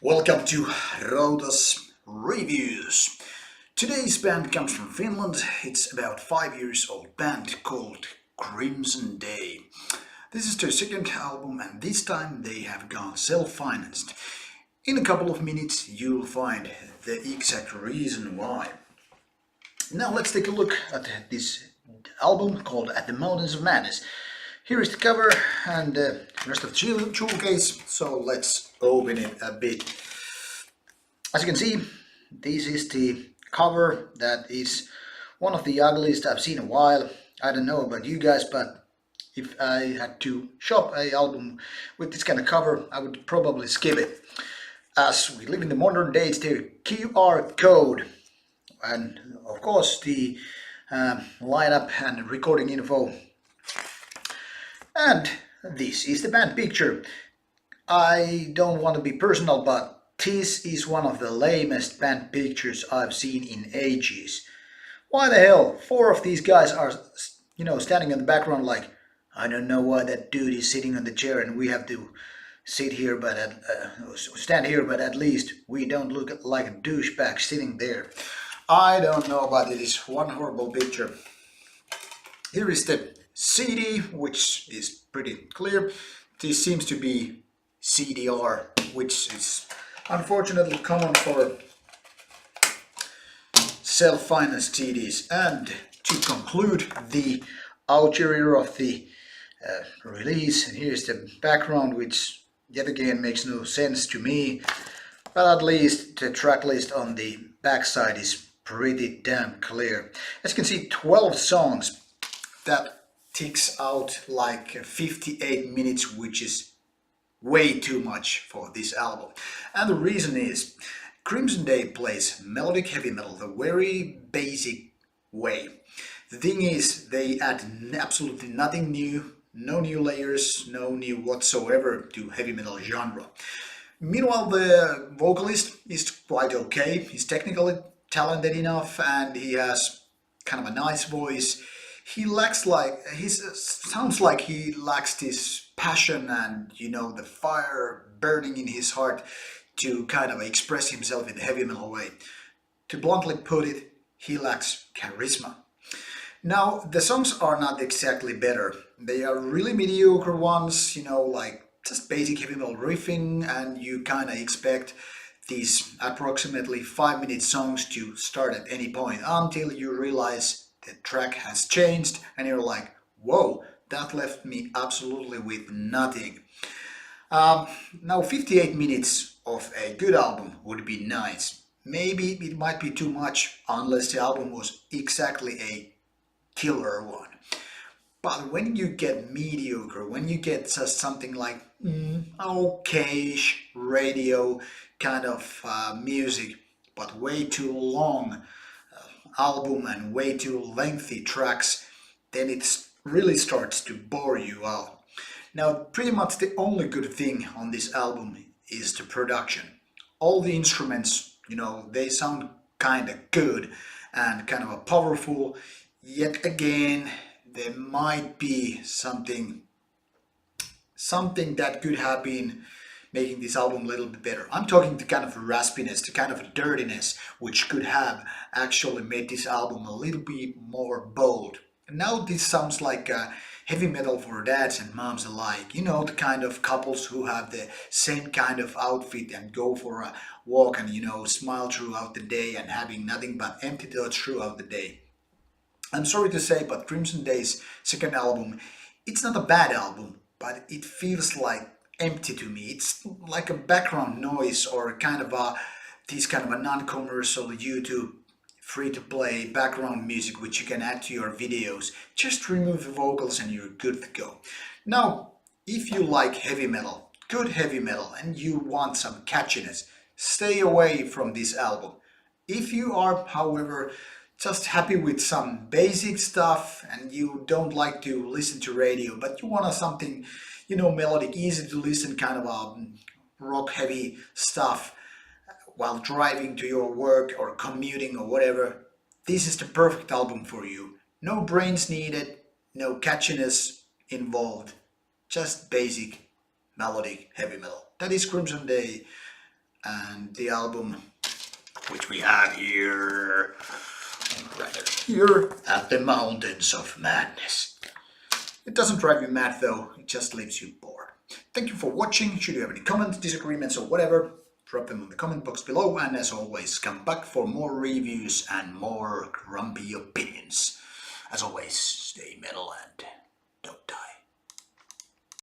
Welcome to Rauta's Reviews. Today's band comes from Finland. It's about 5 years old band called Crimson Day. This is their second album and this time they have gone self-financed. In a couple of minutes you'll find the exact reason why. Now let's take a look at this album called At the Mountains of Madness. Here is the cover and the rest of the jewel case, so let's open it a bit. As you can see, this is the cover that is one of the ugliest I've seen in a while. I don't know about you guys, but if I had to shop an album with this kind of cover, I would probably skip it. As we live in the modern days, the QR code and of course the lineup and recording info. And this is the band picture. I don't want to be personal, but this is one of the lamest band pictures I've seen in ages. Why the hell? Four of these guys are, standing in the background like, I don't know why that dude is sitting on the chair and we have to sit here, stand here, but at least we don't look like a douchebag sitting there. I don't know, but it is one horrible picture. Here is the CD, which is pretty clear. This seems to be CDR, which is unfortunately common for self-financed CDs. And to conclude the outerior of the release, and here's the background, which yet again makes no sense to me, but at least the track list on the backside is pretty damn clear. As you can see, 12 songs. That ticks out like 58 minutes, which is way too much for this album. And the reason is Crimson Day plays melodic heavy metal the very basic way. The thing is, they add absolutely nothing new, no new layers, no new whatsoever to heavy metal genre. Meanwhile, the vocalist is quite okay. He's technically talented enough and he has kind of a nice voice. He sounds like he lacks this passion and the fire burning in his heart to kind of express himself in a heavy metal way. To bluntly put it, he lacks charisma. Now, the songs are not exactly better. They are really mediocre ones, like just basic heavy metal riffing, and you kind of expect these approximately 5-minute songs to start at any point until you realize the track has changed and you're like, whoa, that left me absolutely with nothing. Now 58 minutes of a good album would be nice. Maybe it might be too much unless the album was exactly a killer one. But when you get mediocre, when you get just something like okay-ish radio kind of music, but way too long album and way too lengthy tracks, then it really starts to bore you out. Now, pretty much the only good thing on this album is the production. All the instruments, they sound kind of good and kind of powerful. Yet again, there might be something that could have been making this album a little bit better. I'm talking the kind of raspiness, the kind of dirtiness, which could have actually made this album a little bit more bold. And now this sounds like heavy metal for dads and moms alike. The kind of couples who have the same kind of outfit and go for a walk and, smile throughout the day and having nothing but empty thoughts throughout the day. I'm sorry to say, but Crimson Day's second album, it's not a bad album, but it feels like empty to me. It's like a background noise or kind of a non-commercial YouTube free-to-play background music which you can add to your videos. Just remove the vocals and you're good to go. Now, if you like heavy metal, good heavy metal, and you want some catchiness, stay away from this album. If you are, however, just happy with some basic stuff and you don't like to listen to radio, but you want something melodic, easy to listen, kind of rock heavy stuff while driving to your work or commuting or whatever, this is the perfect album for you. No brains needed, no catchiness involved, just basic melodic heavy metal. That is Crimson Day and the album, which we have here, right here, At the Mountains of Madness. It doesn't drive you mad though, it just leaves you bored. Thank you for watching. Should you have any comments, disagreements or whatever, drop them in the comment box below, and as always, come back for more reviews and more grumpy opinions. As always, stay metal and don't die.